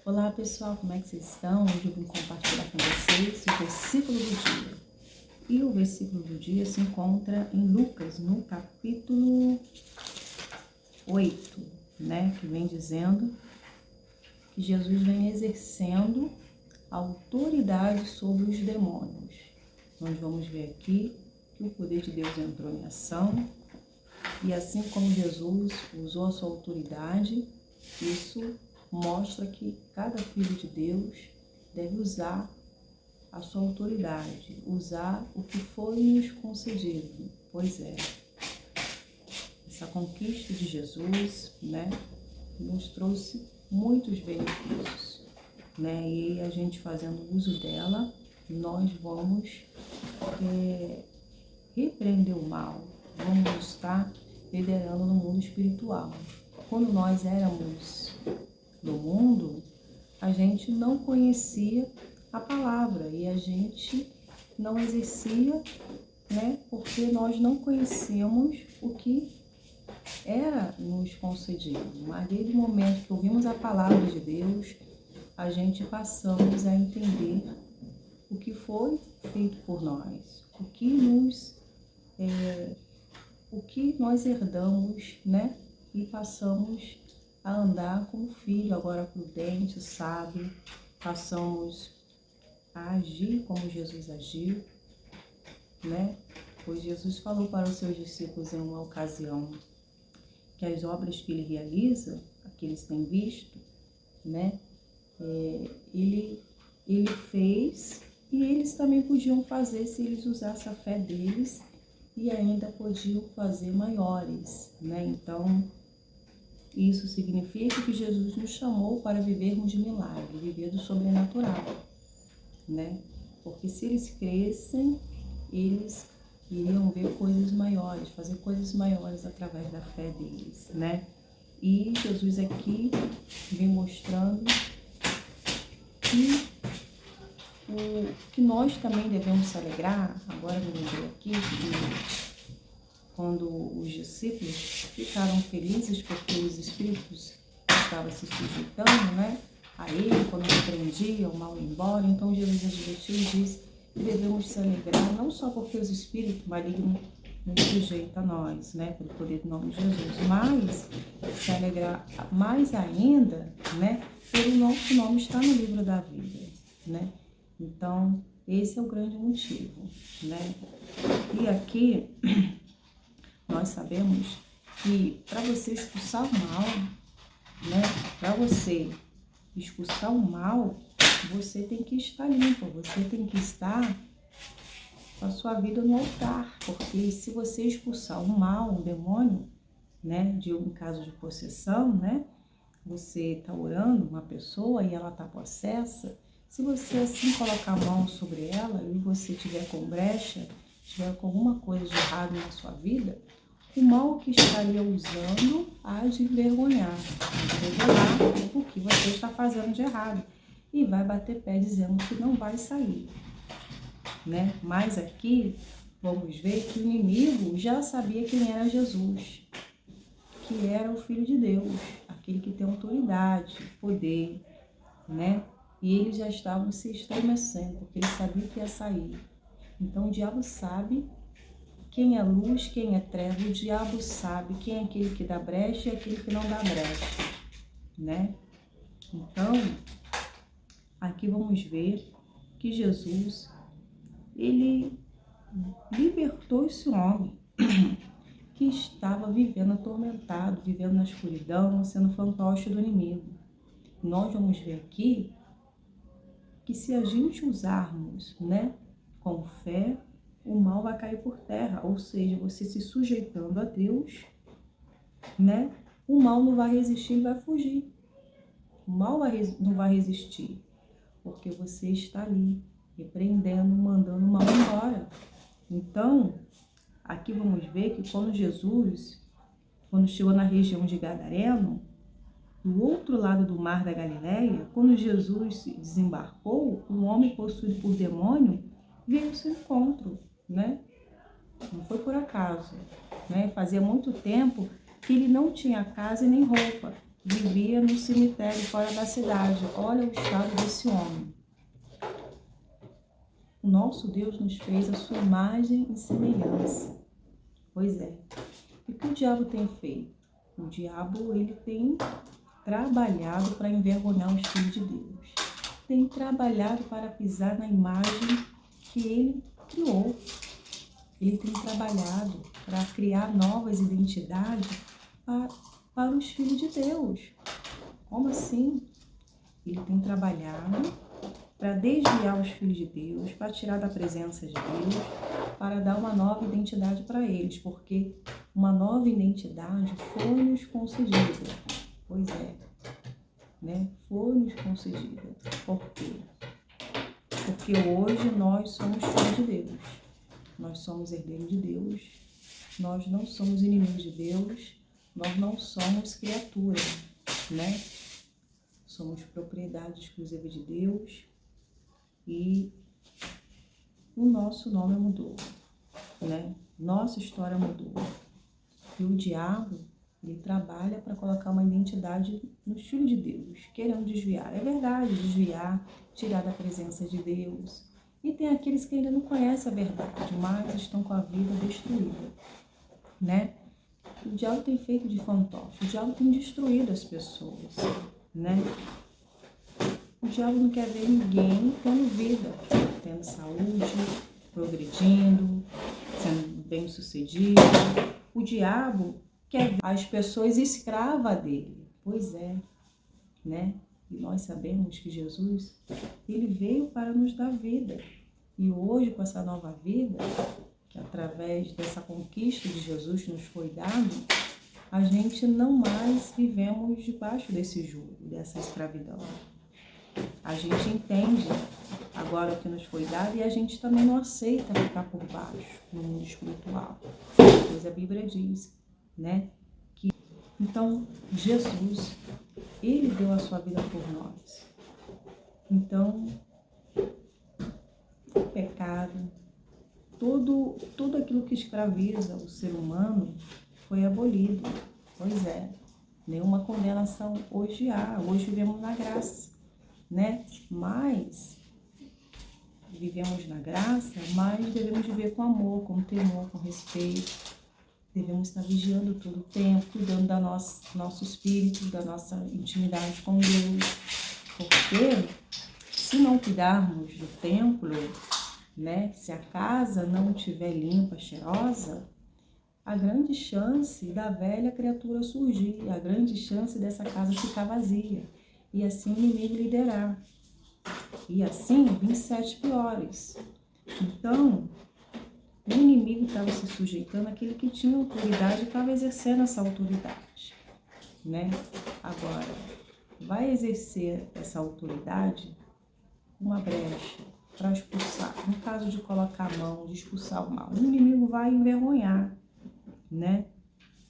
Olá pessoal, como é que vocês estão? Hoje eu vim compartilhar com vocês o versículo do dia. E o versículo do dia se encontra em Lucas, no capítulo 8, que vem dizendo que Jesus vem exercendo autoridade sobre os demônios. Nós vamos ver aqui que o poder de Deus entrou em ação e assim como Jesus usou a sua autoridade, isso mostra que cada filho de Deus deve usar a sua autoridade, usar o que foi nos concedido. Pois é, essa conquista de Jesus, nos trouxe muitos benefícios, E a gente fazendo uso dela, nós vamos repreender o mal, vamos estar liderando no mundo espiritual. Quando nós éramos do mundo, a gente não conhecia a palavra e a gente não exercia, porque nós não conhecíamos o que era nos concedido. Mas desde o momento que ouvimos a palavra de Deus, a gente passamos a entender o que foi feito por nós, o que nós herdamos, e passamos a andar como filho, agora prudente, sábio, passamos a agir como Jesus agiu, Pois Jesus falou para os seus discípulos em uma ocasião que as obras que ele realiza, que eles têm visto, ele fez e eles também podiam fazer se eles usassem a fé deles e ainda podiam fazer maiores, Então, isso significa que Jesus nos chamou para vivermos de milagre, viver do sobrenatural, Porque se eles crescem, eles iriam ver coisas maiores, fazer coisas maiores através da fé deles, E Jesus aqui vem mostrando que nós também devemos se alegrar. Agora eu lembrei aqui que quando os discípulos ficaram felizes porque os espíritos estavam se sujeitando, a ele, quando repreendia, o mal ia embora. Então Jesus advertiu e disse que devemos se alegrar, não só porque os espíritos malignos nos sujeitam a nós, pelo poder do nome de Jesus, mas se alegrar mais ainda, pelo nosso nome estar no livro da vida, Então, esse é o grande motivo, E aqui nós sabemos que para você expulsar o mal, para você expulsar o mal, você tem que estar limpo, você tem que estar com a sua vida no altar, porque se você expulsar o mal, o demônio, em caso de possessão, você está orando uma pessoa e ela está possessa, se você assim colocar a mão sobre ela e você tiver com brecha, tiver com alguma coisa de errado na sua vida, o mal que estaria usando há de envergonhar, de revelar o que você está fazendo de errado e vai bater pé dizendo que não vai sair, Mas aqui vamos ver que o inimigo já sabia quem era Jesus, que era o Filho de Deus, aquele que tem autoridade, poder, E eles já estavam se estremecendo, porque eles sabiam que ia sair. Então o diabo sabe quem é luz, quem é treva, o diabo sabe quem é aquele que dá brecha e aquele que não dá brecha, Então, aqui vamos ver que Jesus, ele libertou esse homem que estava vivendo atormentado, vivendo na escuridão, sendo fantoche do inimigo. Nós vamos ver aqui que se a gente usarmos, com fé, o mal vai cair por terra, ou seja, você se sujeitando a Deus, o mal não vai resistir, ele vai fugir. O mal não vai resistir, porque você está ali, repreendendo, mandando o mal embora. Então, aqui vamos ver que quando chegou na região de Gadareno, do outro lado do mar da Galileia, quando Jesus se desembarcou, um homem possuído por demônio veio ao seu encontro, Não foi por acaso, Fazia muito tempo que ele não tinha casa e nem roupa. vivia no cemitério fora da cidade. Olha o estado desse homem. O nosso Deus nos fez a sua imagem e semelhança. Pois é. E o que o diabo tem feito? O diabo, ele tem trabalhado para envergonhar os filhos de Deus. Tem trabalhado para pisar na imagem que ele criou. Ele tem trabalhado para criar novas identidades para os filhos de Deus. Como assim? Ele tem trabalhado para desviar os filhos de Deus, para tirar da presença de Deus, para dar uma nova identidade para eles, porque uma nova identidade foi-nos concedida. Pois é, né? Foi-nos concedida. Por quê? Porque hoje nós somos filhos de Deus, nós somos herdeiros de Deus, nós não somos inimigos de Deus, nós não somos criatura, né? Somos propriedade exclusiva de Deus e o nosso nome mudou, né? Nossa história mudou. E o diabo, ele trabalha para colocar uma identidade nos filhos de Deus, querendo desviar. É verdade, desviar, tirar da presença de Deus. E tem aqueles que ainda não conhecem a verdade, mas estão com a vida destruída, né? O diabo tem feito de fantoche, o diabo tem destruído as pessoas, né? O diabo não quer ver ninguém tendo vida, tendo saúde, progredindo, sendo bem-sucedido. O diabo quer ver as pessoas escravas dele. Pois é, né? E nós sabemos que Jesus, ele veio para nos dar vida. E hoje, com essa nova vida, que através dessa conquista de Jesus nos foi dado, a gente não mais vivemos debaixo desse jugo, dessa escravidão. A gente entende agora o que nos foi dado e a gente também não aceita ficar por baixo no mundo espiritual. Pois a Bíblia diz, né, que então Jesus, ele deu a sua vida por nós. Então, o pecado, tudo aquilo que escraviza o ser humano foi abolido. Pois é, nenhuma condenação hoje há. Hoje vivemos na graça, né? Mas vivemos na graça, mas devemos viver com amor, com temor, com respeito. Devemos estar vigiando todo o tempo, cuidando do nosso espírito, da nossa intimidade com Deus. Porque se não cuidarmos do templo, né, se a casa não estiver limpa, cheirosa, a grande chance da velha criatura surgir, a grande chance dessa casa ficar vazia. E assim o inimigo liderar. E assim, 27 piores. Então, o inimigo estava se sujeitando àquele que tinha autoridade e estava exercendo essa autoridade, né? Agora, vai exercer essa autoridade uma brecha para expulsar. No caso de colocar a mão, de expulsar o mal, o inimigo vai envergonhar, né?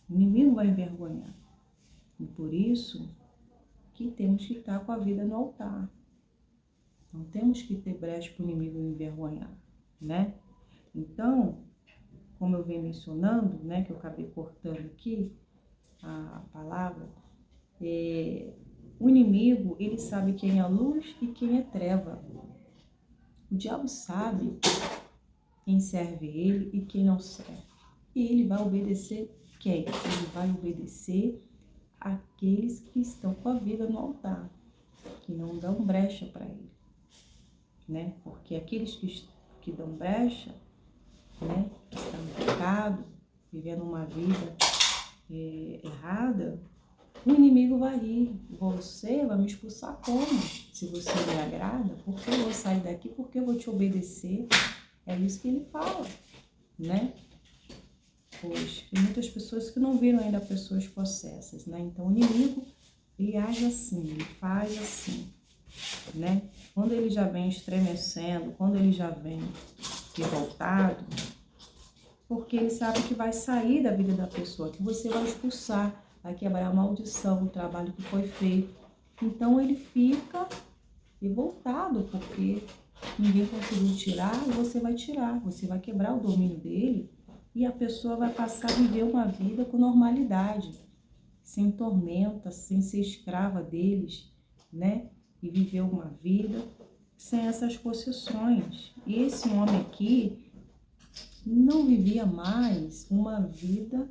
O inimigo vai envergonhar. E por isso que temos que estar com a vida no altar. Não temos que ter brecha para o inimigo envergonhar, né? Então, como eu venho mencionando, né, que eu acabei cortando aqui a palavra, o inimigo, ele sabe quem é luz e quem é treva. O diabo sabe quem serve ele e quem não serve. E ele vai obedecer quem? Ele vai obedecer aqueles que estão com a vida no altar, que não dão brecha para ele, né? Porque aqueles que dão brecha, né, que estão no pecado, vivendo uma vida errada, o inimigo vai rir. Você vai me expulsar como? Se você me agrada, por que eu vou sair daqui? Por que eu vou te obedecer? É isso que ele fala, né? Pois tem muitas pessoas que não viram ainda pessoas possessas, né? Então o inimigo, ele age assim, ele faz assim, né? Quando ele já vem estremecendo, quando ele já vem revoltado, porque ele sabe que vai sair da vida da pessoa, que você vai expulsar, vai quebrar a maldição, o trabalho que foi feito. Então ele fica revoltado, porque ninguém conseguiu tirar e você vai tirar, você vai quebrar o domínio dele e a pessoa vai passar a viver uma vida com normalidade, sem tormenta, sem ser escrava deles, né? E viver uma vida sem essas possessões. E esse homem aqui não vivia mais uma vida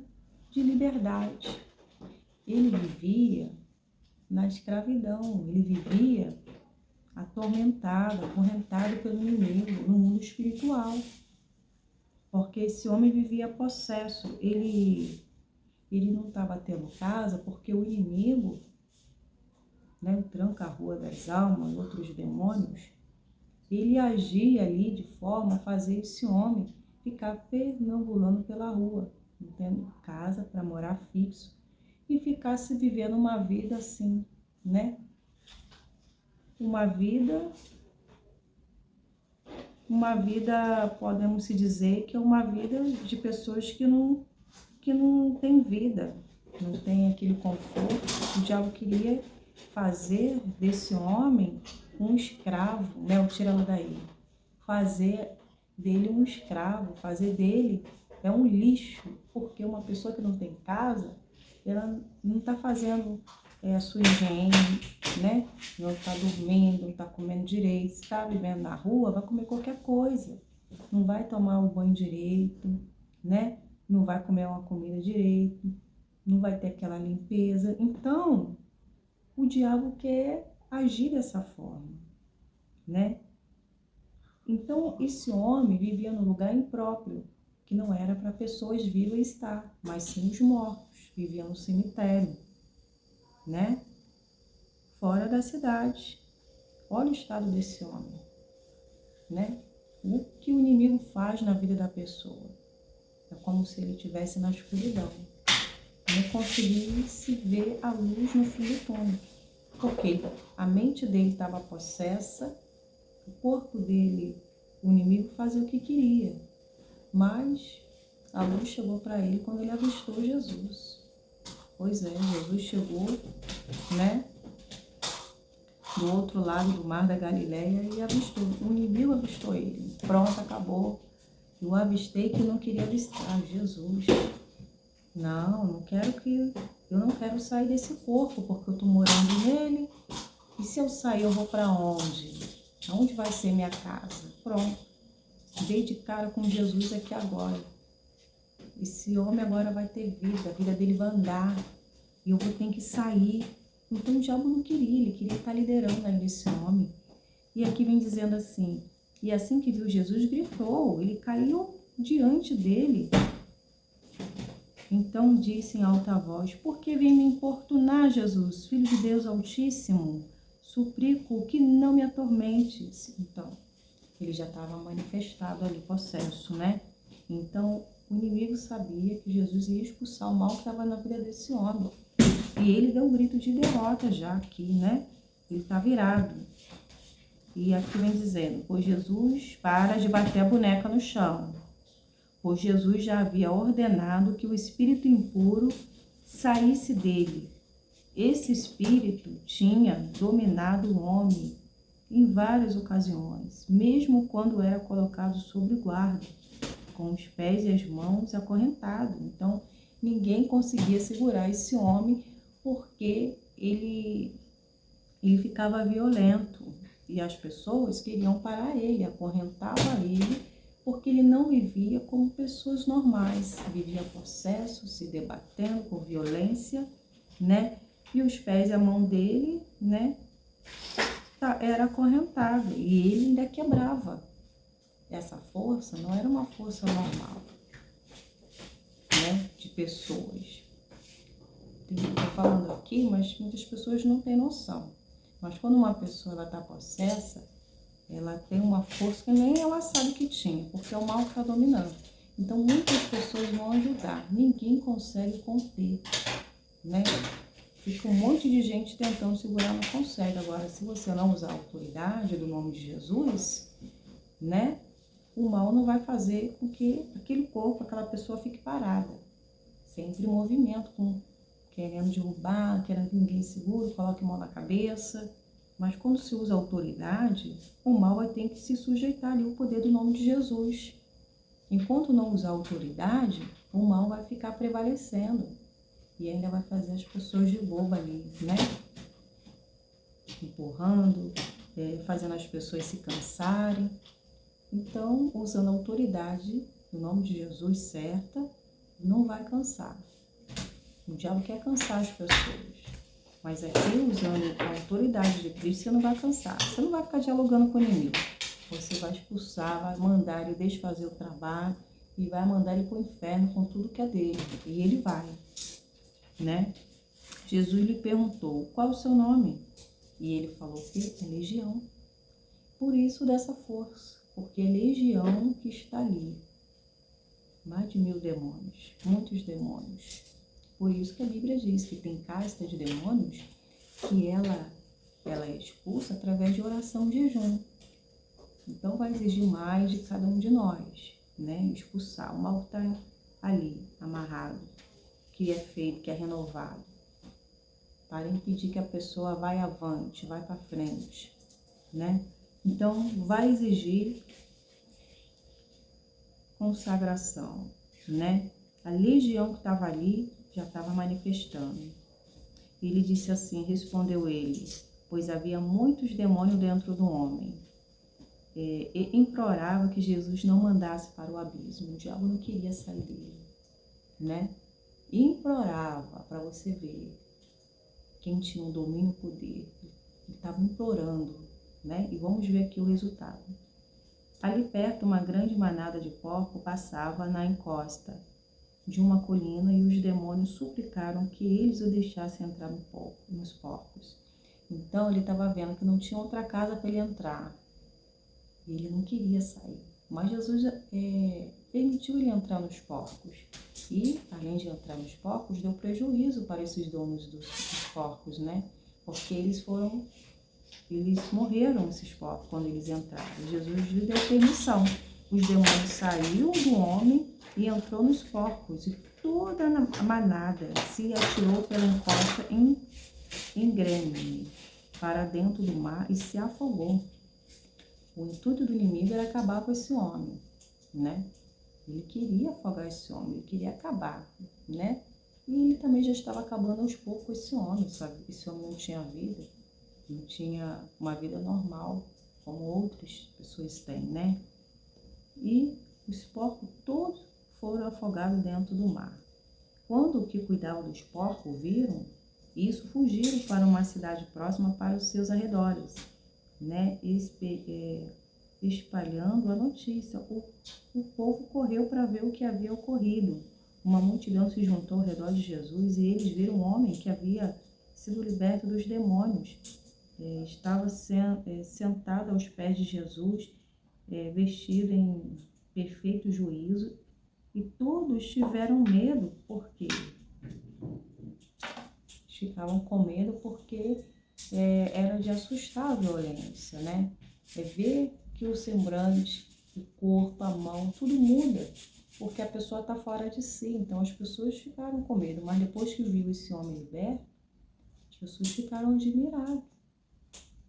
de liberdade. Ele vivia na escravidão, ele vivia atormentado, acorrentado pelo inimigo no mundo espiritual. Porque esse homem vivia possesso, ele não estava tendo casa porque o inimigo, né, o tranca-rua das almas, outros demônios, ele agia ali de forma a fazer esse homem ficar perambulando pela rua, não tendo casa para morar fixo e ficasse vivendo uma vida assim, né? Uma vida, podemos se dizer que é uma vida de pessoas que não tem vida, não tem aquele conforto. O diabo queria fazer desse homem um escravo, né? O tirando daí, fazer dele um escravo, fazer dele um lixo, porque uma pessoa que não tem casa, ela não está fazendo a sua higiene, né? Não está dormindo, não está comendo direito. Se está vivendo na rua, vai comer qualquer coisa, não vai tomar um banho direito, né? Não vai comer uma comida direito, não vai ter aquela limpeza. Então, o diabo quer agir dessa forma, né? Então, esse homem vivia num lugar impróprio, que não era para pessoas vivas estar, mas sim os mortos, vivia no cemitério, né? Fora da cidade. Olha o estado desse homem, né? O que o inimigo faz na vida da pessoa. É como se ele estivesse na escuridão, não conseguisse ver a luz no fim do túnel, porque a mente dele estava possessa, o corpo dele, o inimigo fazia o que queria, mas a luz chegou para ele quando ele avistou Jesus. Pois é, Jesus chegou, né, do outro lado do mar da Galileia e avistou, o inimigo avistou ele. Pronto, acabou. Eu avistei que não queria avistar Jesus. Eu não quero sair desse corpo, porque eu estou morando nele. E se eu sair, eu vou para onde? Aonde vai ser minha casa? Pronto. Dei de cara com Jesus aqui agora. Esse homem agora vai ter vida, a vida dele vai andar. E eu vou ter que sair. Então o diabo não queria, ele queria estar liderando ainda esse homem. E aqui vem dizendo assim, e assim que viu Jesus, gritou, ele caiu diante dele. Então disse em alta voz, por que vem me importunar, Jesus, Filho de Deus Altíssimo? Suplico que não me atormentes. Então, ele já estava manifestado ali, possesso, né? Então, o inimigo sabia que Jesus ia expulsar o mal que estava na vida desse homem. E ele deu um grito de derrota já aqui, né? Ele está virado. E aqui vem dizendo, pois Jesus para de bater a boneca no chão. Pois Jesus já havia ordenado que o espírito impuro saísse dele. Esse espírito tinha dominado o homem em várias ocasiões, mesmo quando era colocado sob guarda, com os pés e as mãos acorrentados. Então, ninguém conseguia segurar esse homem porque ele ficava violento e as pessoas queriam parar ele, acorrentavam ele, porque ele não vivia como pessoas normais, vivia possesso, se debatendo com violência, né? E os pés e a mão dele, né, era acorrentado e ele ainda quebrava. Essa força não era uma força normal, né, de pessoas. Estou falando aqui, mas muitas pessoas não têm noção. Mas quando uma pessoa está possessa, ela tem uma força que nem ela sabe que tinha, porque é o mal que está dominando. Então, muitas pessoas vão ajudar, ninguém consegue conter, né? Fica um monte de gente tentando segurar, não consegue. Agora, se você não usar a autoridade do nome de Jesus, né? O mal não vai fazer com que aquele corpo, aquela pessoa fique parada. Sempre em movimento, querendo derrubar, querendo que ninguém segure, coloque a mão na cabeça. Mas quando se usa a autoridade, o mal vai ter que se sujeitar ali ao poder do nome de Jesus. Enquanto não usar a autoridade, o mal vai ficar prevalecendo. e ainda vai fazer as pessoas de boba ali, né? Empurrando, fazendo as pessoas se cansarem. Então, usando a autoridade, no nome de Jesus, certa, não vai cansar. O diabo quer cansar as pessoas, mas aqui, usando a autoridade de Cristo, você não vai cansar. Você não vai ficar dialogando com o inimigo. Você vai expulsar, vai mandar ele desfazer o trabalho e vai mandar ele para o inferno com tudo que é dele. E ele vai, né? Jesus lhe perguntou, qual é o seu nome? E ele falou que é Legião. Por isso dessa força, porque é Legião que está ali. Mais de 1000 demônios, muitos demônios. Por isso que a Bíblia diz que tem casta de demônios que ela é expulsa através de oração e jejum. Então vai exigir mais de cada um de nós, né? Expulsar. O mal que está ali, amarrado, que é feito, que é renovado, para impedir que a pessoa vá avante, vá para frente, né? Então vai exigir consagração, né? A legião que estava ali já estava manifestando. Ele disse assim, respondeu ele, pois havia muitos demônios dentro do homem. E implorava que Jesus não mandasse para o abismo. O diabo não queria sair dele, né? Implorava, para você ver quem tinha o domínio e o poder. Ele estava implorando, né? E vamos ver aqui o resultado. Ali perto, uma grande manada de porcos passava na encosta de uma colina e os demônios suplicaram que eles o deixassem entrar nos porcos. Então ele estava vendo que não tinha outra casa para ele entrar. E ele não queria sair. Mas Jesus permitiu ele entrar nos porcos. E, além de entrar nos porcos, deu prejuízo para esses donos dos porcos, né? Porque eles morreram, esses porcos, quando eles entraram. Jesus lhe deu permissão. Os demônios saíram do homem e entrou nos porcos. E toda a manada se atirou pela encosta em grêmio para dentro do mar e se afogou. O intuito do inimigo era acabar com esse homem, né? Ele queria afogar esse homem, ele queria acabar, né? E ele também já estava acabando aos poucos com esse homem, sabe? Esse homem não tinha vida, não tinha uma vida normal, como outras pessoas têm, né? E os porcos todos foram afogados dentro do mar. Quando o que cuidava dos porcos viram isso, fugiram para uma cidade próxima para os seus arredores, né? Espalhando a notícia. O povo correu para ver o que havia ocorrido. Uma multidão se juntou ao redor de Jesus e eles viram um homem que havia sido liberto dos demônios. Estava sentado aos pés de Jesus, vestido em perfeito juízo, e todos tiveram medo, porque ficavam com medo, porque era de assustar a violência, né? Ver que o semblante, o corpo, a mão, tudo muda, porque a pessoa está fora de si. Então as pessoas ficaram com medo, mas depois que viu esse homem liberto, as pessoas ficaram admiradas,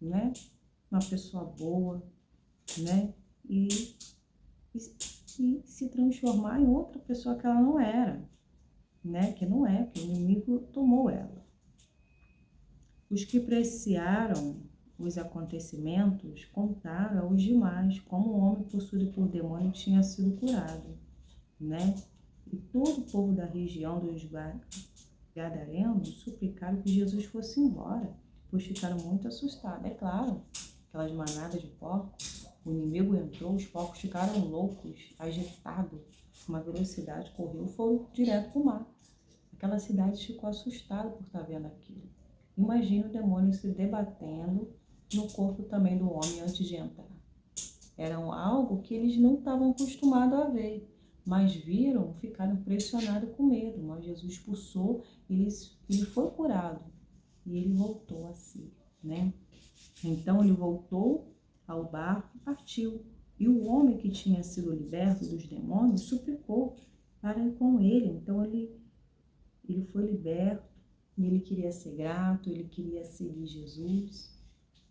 né? Uma pessoa boa, né? E se transformar em outra pessoa que ela não era, né? Que não é, que o inimigo tomou ela. Os que apreciaram os acontecimentos contaram aos demais como o homem possuído por demônio tinha sido curado, né? E todo o povo da região dos Gadarenos suplicaram que Jesus fosse embora, pois ficaram muito assustados. É claro, aquelas manadas de porcos, o inimigo entrou, os porcos ficaram loucos, agitados, uma velocidade, correu, foram direto para o mar. Aquela cidade ficou assustada por estar vendo aquilo. Imagina o demônio se debatendo no corpo também do homem antes de entrar. Era algo que eles não estavam acostumados a ver, mas viram, ficaram impressionados com medo. Mas Jesus expulsou, ele foi curado e ele voltou a si, né? Então ele voltou ao barco e partiu. E o homem que tinha sido liberto dos demônios suplicou para ir com ele. Então ele foi liberto. E ele queria ser grato, ele queria seguir Jesus,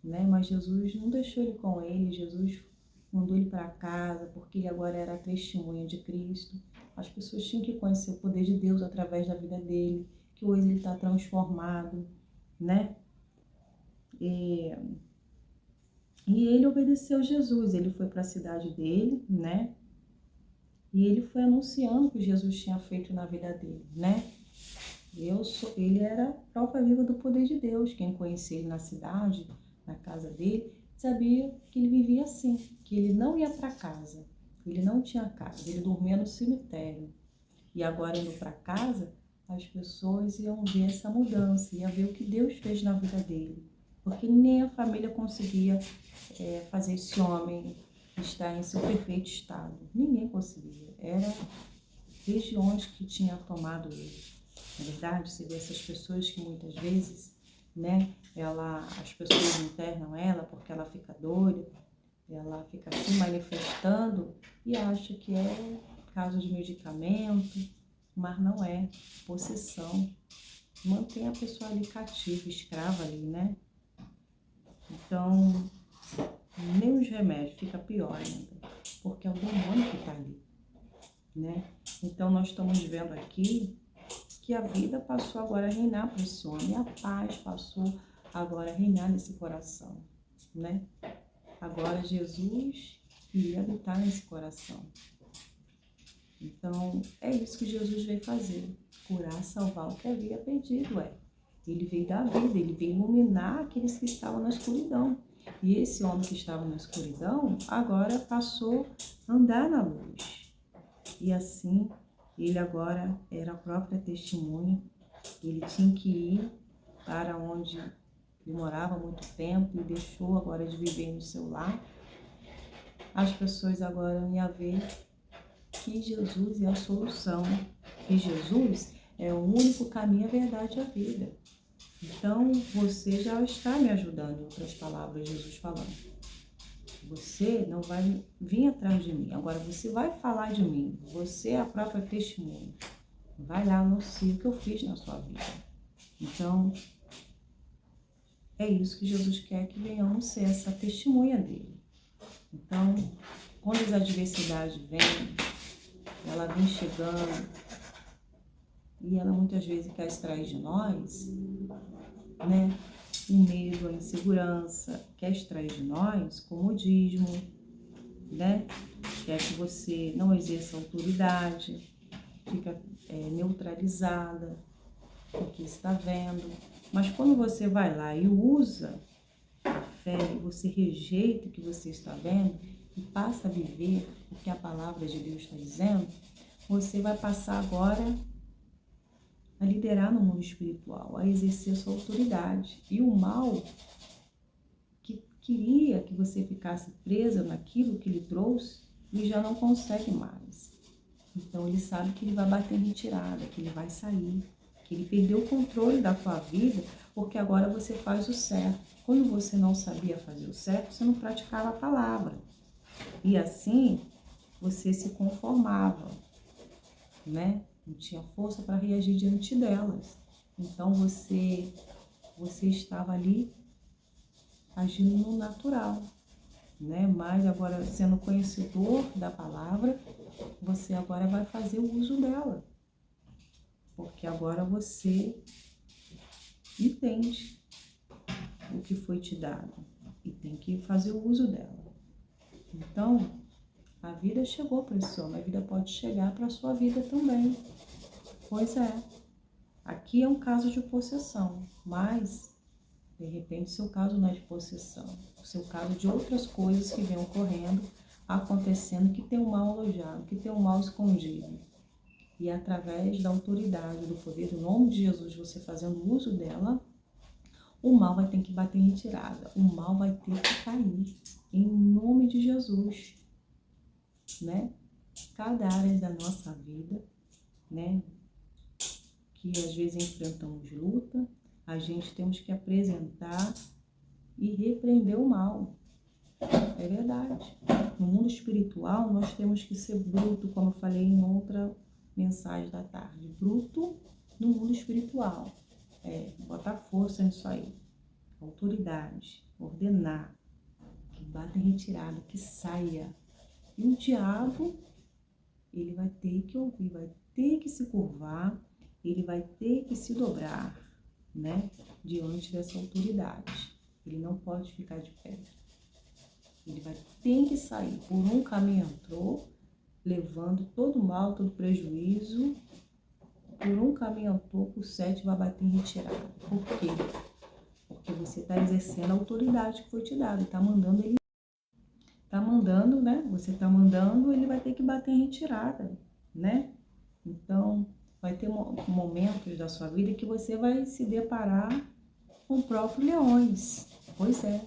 né? Mas Jesus não deixou ele com ele, Jesus mandou ele para casa, porque ele agora era testemunha de Cristo. As pessoas tinham que conhecer o poder de Deus através da vida dele, que hoje ele está transformado, né? E ele obedeceu Jesus, ele foi para a cidade dele, né? E ele foi anunciando o que Jesus tinha feito na vida dele, né? Ele era prova viva do poder de Deus. Quem conhecia ele na cidade, na casa dele, sabia que ele vivia assim, que ele não ia para casa, ele não tinha casa, ele dormia no cemitério. E agora indo para casa, as pessoas iam ver essa mudança, iam ver o que Deus fez na vida dele. Porque nem a família conseguia fazer esse homem estar em seu perfeito estado. Ninguém conseguia. Eram regiões que tinham tomado ele. Na verdade, você vê essas pessoas que muitas vezes, né, as pessoas internam ela porque ela fica doida, ela fica assim manifestando e acha que é caso de medicamento, mas não é, possessão. Mantém a pessoa ali cativa, escrava ali, né? Então, nem os remédios, fica pior ainda, porque é o demônio que está ali, né? Então, nós estamos vendo aqui que a vida passou agora a reinar para esse homem, a paz passou agora a reinar nesse coração, né? Agora Jesus iria habitar nesse coração. Então, é isso que Jesus veio fazer, curar, salvar o que havia perdido, Ele veio dar vida, ele veio iluminar aqueles que estavam na escuridão. E esse homem que estava na escuridão, agora passou a andar na luz. E assim, ele agora era a própria testemunha. Ele tinha que ir para onde ele morava há muito tempo e deixou agora de viver no seu lar. As pessoas agora iam ver que Jesus é a solução, que Jesus é o único caminho, a verdade e a vida. Então, você já está me ajudando, em outras palavras, Jesus falando. Você não vai vir atrás de mim, agora você vai falar de mim, você é a própria testemunha. Vai lá, anuncia o que eu fiz na sua vida. Então, é isso que Jesus quer, que venhamos ser essa testemunha dele. Então, quando as adversidades vêm, ela vem chegando e ela muitas vezes quer extrair de nós, né? O medo, a insegurança, quer extrair de nós comodismo, né? Quer que você não exerça autoridade, fica neutralizada, porque está vendo. Mas quando você vai lá e usa a fé, você rejeita o que você está vendo e passa a viver o que a palavra de Deus está dizendo, você vai passar agora a liderar no mundo espiritual, a exercer sua autoridade. E o mal, que queria que você ficasse presa naquilo que ele trouxe, ele já não consegue mais. Então ele sabe que ele vai bater em retirada, que ele vai sair, que ele perdeu o controle da tua vida, porque agora você faz o certo. Quando você não sabia fazer o certo, você não praticava a palavra. E assim, você se conformava, né? Não tinha força para reagir diante delas. Então, você estava ali agindo no natural, né? Mas agora, sendo conhecedor da palavra, você agora vai fazer o uso dela. Porque agora você entende o que foi te dado e tem que fazer o uso dela. Então, a vida chegou para esse homem, a vida pode chegar para a sua vida também. Pois é, aqui é um caso de possessão, mas, de repente, seu caso não é de possessão. O seu caso é de outras coisas que vêm ocorrendo, acontecendo, que tem um mal alojado, que tem um mal escondido. E através da autoridade, do poder, do nome de Jesus, você fazendo uso dela, o mal vai ter que bater em retirada, o mal vai ter que cair, em nome de Jesus, né? Cada área da nossa vida, né? Que às vezes enfrentamos luta, a gente temos que apresentar e repreender o mal. É verdade. No mundo espiritual, nós temos que ser bruto, como eu falei em outra mensagem da tarde. Bruto no mundo espiritual. Botar força nisso aí. Autoridade, ordenar, que bata em retirada, que saia. E o diabo, ele vai ter que ouvir, vai ter que se curvar, ele vai ter que se dobrar, né, diante dessa autoridade. Ele não pode ficar de pé. Ele ter que sair. Por um caminho entrou, levando todo o mal, todo o prejuízo. Por um caminho entrou, por 7 vai bater em retirada. Por quê? Porque você está exercendo a autoridade que foi te dada. Está mandando ele. Está mandando, né? Você está mandando, ele vai ter que bater em retirada, né? Então, vai ter momentos da sua vida que você vai se deparar com o próprio leões. Pois é.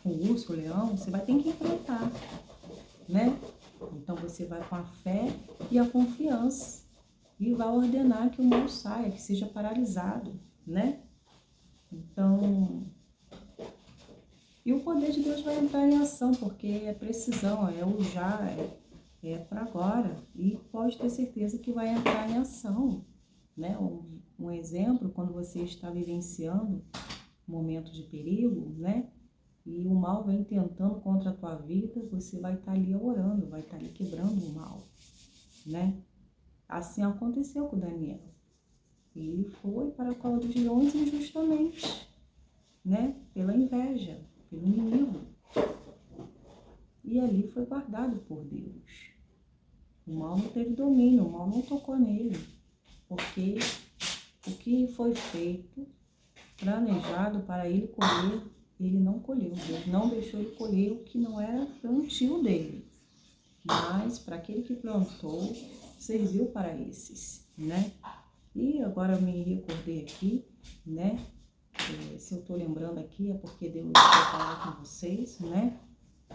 O urso, o leão, você vai ter que enfrentar, né? Então você vai com a fé e a confiança e vai ordenar que o mal saia, que seja paralisado, né? Então, e o poder de Deus vai entrar em ação, porque é precisão, é o já, é para agora. E pode ter certeza que vai entrar em ação, né? Um exemplo, quando você está vivenciando momentos de perigo, né? E o mal vem tentando contra a tua vida, você vai estar ali orando, vai estar ali quebrando o mal, né? Assim aconteceu com Daniel. Ele foi para a cova dos leões injustamente, né? Pela inveja, pelo inimigo. E ali foi guardado por Deus. O mal não teve domínio, o mal não tocou nele, porque o que foi feito, planejado para ele colher, ele não colheu. Deus não deixou ele colher o que não era plantio dele. Mas para aquele que plantou, serviu para esses, né? E agora eu me recordei aqui, né? Se eu estou lembrando aqui é porque Deus vai falar com vocês, né?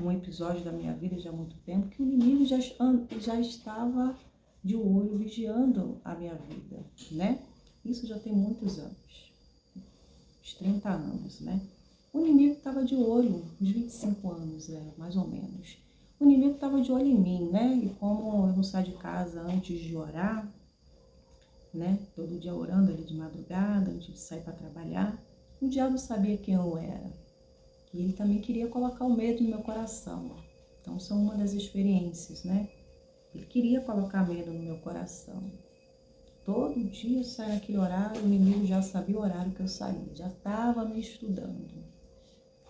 Um episódio da minha vida já há muito tempo, que o inimigo já estava de olho vigiando a minha vida, né? Isso já tem muitos anos, uns 30 anos, né? O inimigo estava de olho, uns 25 anos, mais ou menos. O inimigo estava de olho em mim, né? E como eu não saio de casa antes de orar, né? Todo dia orando ali de madrugada, antes de sair para trabalhar, o diabo sabia quem eu era. E ele também queria colocar o medo no meu coração. Então, são uma das experiências, né? Ele queria colocar medo no meu coração. Todo dia eu saio naquele horário, o inimigo já sabia o horário que eu saía, já estava me estudando,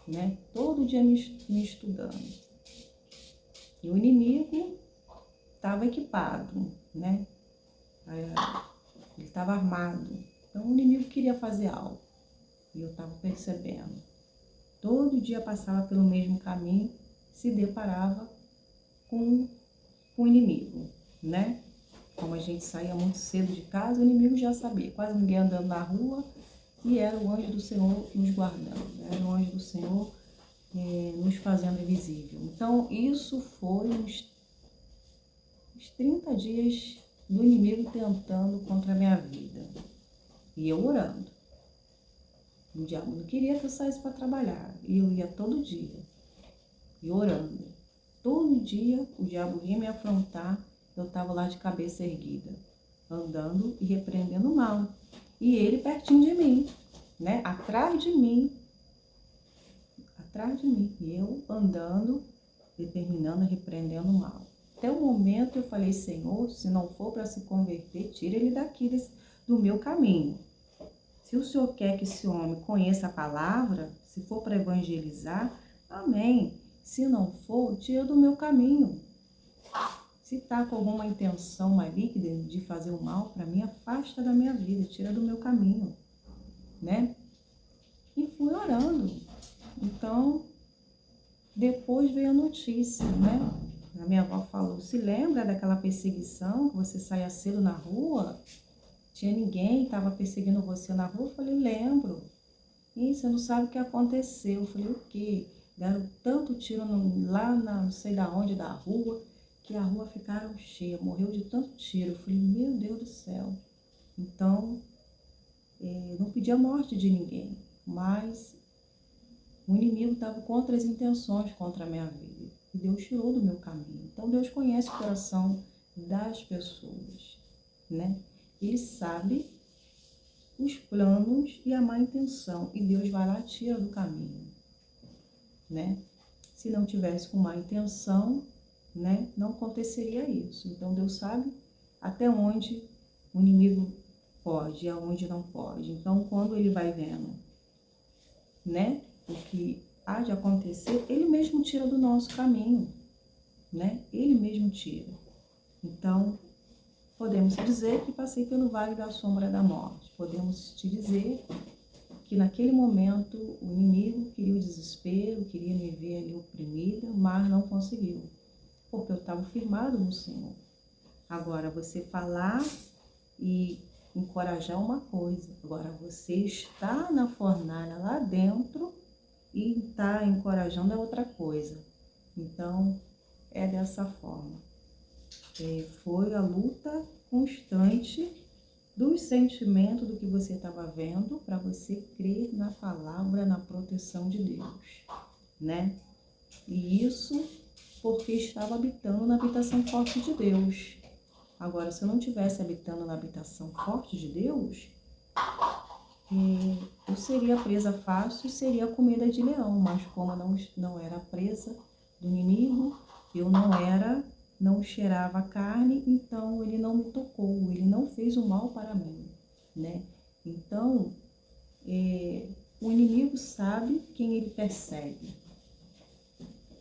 né? Todo dia me estudando. E o inimigo estava equipado, né? Ele estava armado. Então o inimigo queria fazer algo. E eu estava percebendo. Todo dia passava pelo mesmo caminho, se deparava com o inimigo, né? Como a gente saía muito cedo de casa, o inimigo já sabia. Quase ninguém andando na rua e era o anjo do Senhor nos guardando. Era o anjo do Senhor nos fazendo invisível. Então, isso foi uns 30 dias do inimigo tentando contra a minha vida. E eu orando. O diabo não queria que eu saísse para trabalhar. E eu ia todo dia. E orando. Todo dia o diabo vinha me afrontar. Eu estava lá de cabeça erguida. Andando e repreendendo o mal. E ele pertinho de mim. Né? Atrás de mim. E eu andando, determinando, repreendendo o mal. Até o momento eu falei, Senhor, se não for para se converter, tira ele daqui do meu caminho. Se o Senhor quer que esse homem conheça a palavra, se for para evangelizar, amém. Se não for, tira do meu caminho. Se está com alguma intenção maligna de fazer o mal para mim, afasta da minha vida, tira do meu caminho, né? E fui orando. Então, depois veio a notícia, né? A minha avó falou, se lembra daquela perseguição que você saía cedo na rua? Tinha ninguém, estava perseguindo você na rua? Eu falei, lembro. E você não sabe o que aconteceu. Eu falei, o quê? Deram tanto tiro lá não sei da onde, da rua, que a rua ficaram cheia, morreu de tanto tiro. Eu falei, meu Deus do céu. Então, não pedi a morte de ninguém, mas o inimigo estava contra as intenções contra a minha vida. E Deus tirou do meu caminho. Então, Deus conhece o coração das pessoas, né? Ele sabe os planos e a má intenção. E Deus vai lá e tira do caminho, né? Se não tivesse com má intenção, né, não aconteceria isso. Então, Deus sabe até onde o inimigo pode e aonde não pode. Então, quando ele vai vendo, né, o que há de acontecer, ele mesmo tira do nosso caminho, né? Ele mesmo tira. Então, podemos dizer que passei pelo vale da sombra da morte. Podemos te dizer que naquele momento o inimigo queria o desespero, queria me ver ali oprimida, mas não conseguiu, porque eu estava firmado no Senhor. Agora, você falar e encorajar uma coisa, agora você está na fornalha lá dentro e está encorajando é outra coisa. Então, é dessa forma. Foi a luta constante dos sentimentos do que você estava vendo para você crer na palavra, na proteção de Deus, né? E isso porque estava habitando na habitação forte de Deus. Agora, se eu não estivesse habitando na habitação forte de Deus, eu seria presa fácil e seria comida de leão, mas como eu não era presa do inimigo, eu não cheirava carne, então ele não me tocou, ele não fez o mal para mim, né? Então, o inimigo sabe quem ele persegue,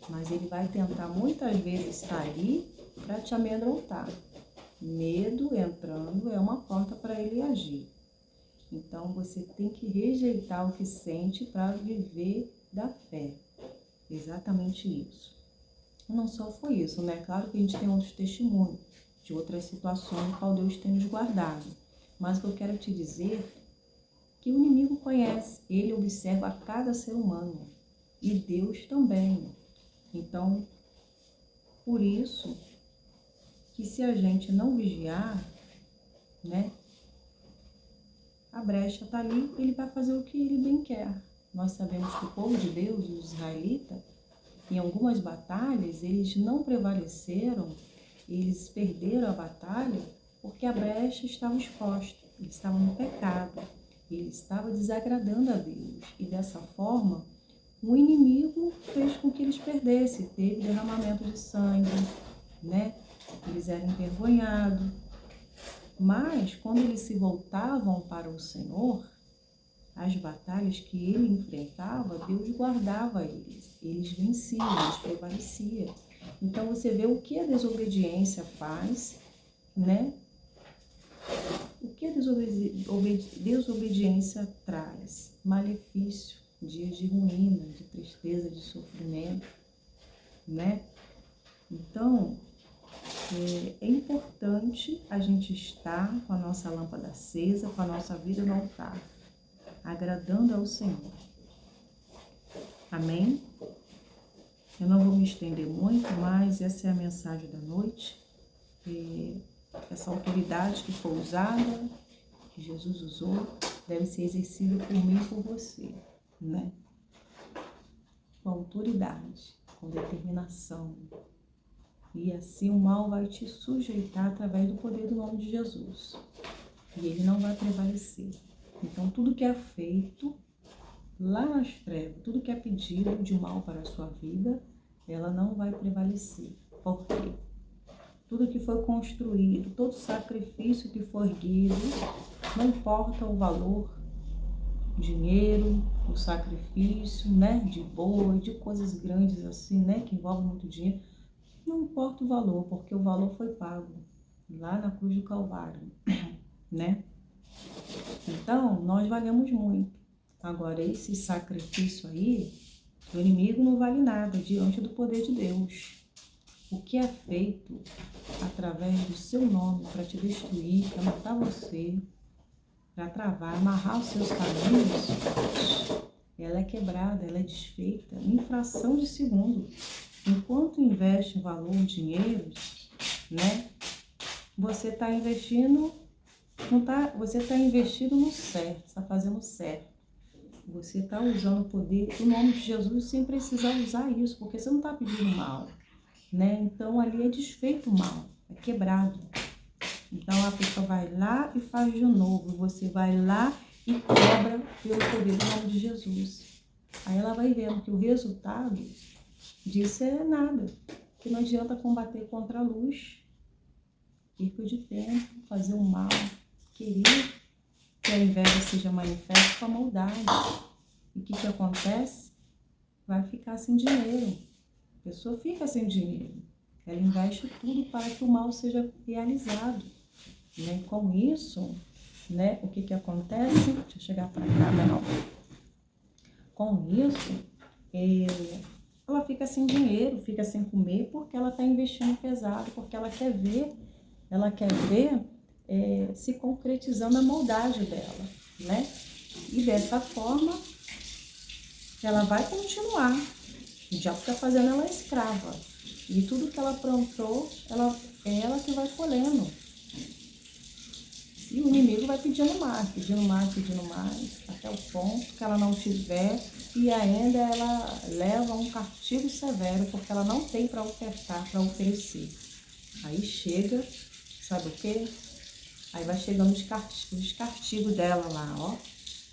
mas ele vai tentar muitas vezes estar ali para te amedrontar. Medo entrando é uma porta para ele agir. Então, você tem que rejeitar o que sente para viver da fé. Exatamente isso. Não só foi isso, né? Claro que a gente tem outros testemunhos de outras situações no qual Deus tem nos guardado. Mas o que eu quero te dizer é que o inimigo conhece, ele observa a cada ser humano. E Deus também. Então, por isso que se a gente não vigiar, né? A brecha está ali, ele vai fazer o que ele bem quer. Nós sabemos que o povo de Deus, os israelitas, em algumas batalhas, eles não prevaleceram, eles perderam a batalha porque a brecha estava exposta, eles estavam no pecado, eles estavam desagradando a Deus. E dessa forma, o inimigo fez com que eles perdessem, teve derramamento de sangue, né? Eles eram envergonhados. Mas, quando eles se voltavam para o Senhor, as batalhas que ele enfrentava, Deus guardava eles. Eles venciam, eles prevaleciam. Então, você vê o que a desobediência faz, né? O que a desobediência traz? Malefício, dias de ruína, de tristeza, de sofrimento, né? Então, é importante a gente estar com a nossa lâmpada acesa, com a nossa vida no altar, agradando ao Senhor. Amém? Eu não vou me estender muito, mas essa é a mensagem da noite. Essa autoridade que foi usada, que Jesus usou, deve ser exercida por mim e por você, né? Com autoridade, com determinação. E assim o mal vai te sujeitar através do poder do nome de Jesus. E ele não vai prevalecer. Então, tudo que é feito lá nas trevas, tudo que é pedido de mal para a sua vida, ela não vai prevalecer. Por quê? Tudo que foi construído, todo sacrifício que foi erguido, não importa o valor, dinheiro, o sacrifício, né, de boi, de coisas grandes assim, né, que envolvem muito dinheiro, não importa o valor, porque o valor foi pago lá na cruz do Calvário, né? Então, nós valemos muito. Agora, esse sacrifício aí, o inimigo não vale nada diante do poder de Deus. O que é feito através do seu nome para te destruir, para matar você, para travar, amarrar os seus caminhos, ela é quebrada, ela é desfeita em fração de segundo. Enquanto investe valor, dinheiro, né? Você está investindo, você está investindo no certo, está fazendo certo. Você está usando o poder do nome de Jesus sem precisar usar isso, porque você não está pedindo mal, né? Então ali é desfeito o mal, é quebrado. Então a pessoa vai lá e faz de novo, você vai lá e quebra pelo poder do nome de Jesus. Aí ela vai vendo que o resultado disso é nada, que não adianta combater contra a luz, perca de tempo, fazer o mal, querer que a inveja seja manifesta com a maldade. E o que acontece? Vai ficar sem dinheiro. A pessoa fica sem dinheiro. Ela investe tudo para que o mal seja realizado. E com isso, né, o que acontece? Deixa eu chegar para cá, não. Com isso, ela fica sem dinheiro, fica sem comer, porque ela está investindo pesado, porque ela quer ver se concretizando a maldade dela, né? E dessa forma, ela vai continuar. O diabo está fazendo ela escrava. E tudo que ela aprontou, é ela que vai colhendo. E o inimigo vai pedindo mais, até o ponto que ela não tiver, e ainda ela leva um castigo severo, porque ela não tem para ofertar, para oferecer. Aí chega, sabe o quê? Aí vai chegando os castigos dela lá, ó.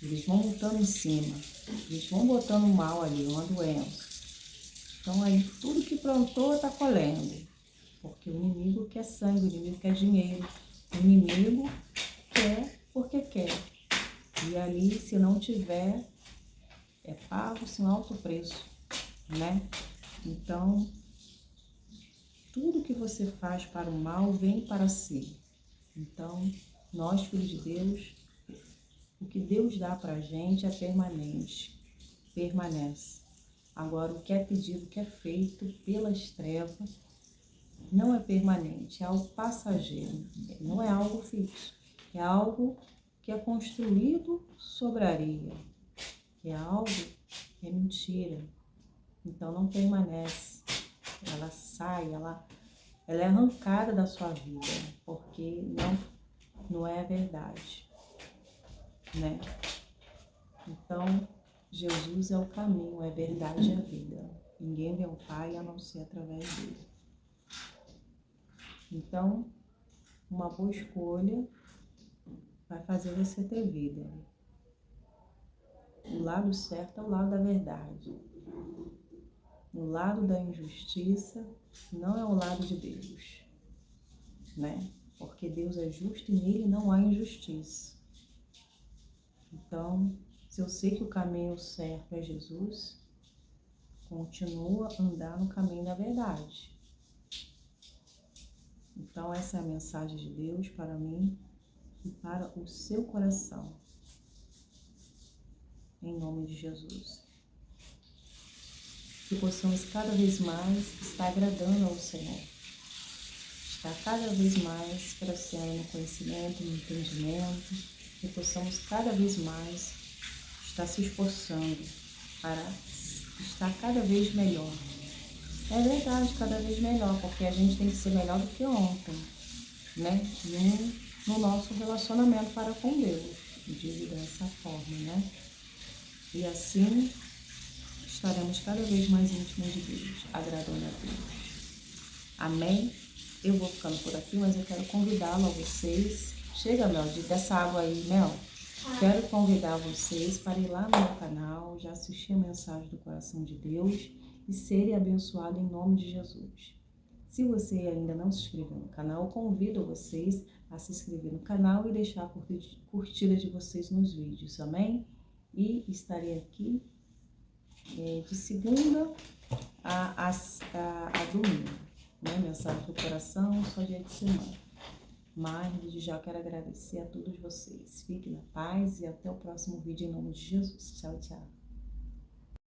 Eles vão botando em cima, eles vão botando mal ali, uma doença. Então aí tudo que plantou está colhendo, porque o inimigo quer sangue, o inimigo quer dinheiro, o inimigo quer porque quer. E ali, se não tiver, é pago-se um alto preço, né? Então, tudo que você faz para o mal vem para si. Então, nós, filhos de Deus, o que Deus dá para a gente é permanente, permanece. Agora, o que é pedido, o que é feito pelas trevas, não é permanente, é algo passageiro, não é algo fixo, é algo que é construído sobre a areia, é algo que é mentira, então não permanece, ela sai, ela é arrancada da sua vida, porque não é a verdade, né? Então, Jesus é o caminho, é a verdade e a vida. Ninguém vê o Pai a não ser através dele. Então, uma boa escolha vai fazer você ter vida. O lado certo é o lado da verdade. O lado da injustiça não é o lado de Deus, né? Porque Deus é justo e nele não há injustiça. Então, se eu sei que o caminho certo é Jesus, continua a andar no caminho da verdade. Então, essa é a mensagem de Deus para mim e para o seu coração. Em nome de Jesus. Que possamos cada vez mais estar agradando ao Senhor. Estar cada vez mais crescendo no conhecimento, no entendimento. Que possamos cada vez mais estar se esforçando para estar cada vez melhor. É verdade, cada vez melhor, porque a gente tem que ser melhor do que ontem, né? No nosso relacionamento para com Deus, digo dessa forma, né? E assim estaremos cada vez mais íntimos de Deus, agradando a Deus. Amém? Eu vou ficando por aqui, mas eu quero convidá-lo a vocês. Chega, Mel, dessa água aí, Mel. Quero convidar vocês para ir lá no meu canal, já assistir a mensagem do coração de Deus e serem abençoados em nome de Jesus. Se você ainda não se inscreveu no canal, convido vocês a se inscrever no canal e deixar a curtida de vocês nos vídeos, amém? E estarei aqui de segunda a domingo, né? Mensagem do coração, só dia de semana. Mas desde já quero agradecer a todos vocês. Fiquem na paz e até o próximo vídeo em nome de Jesus. Tchau, tchau.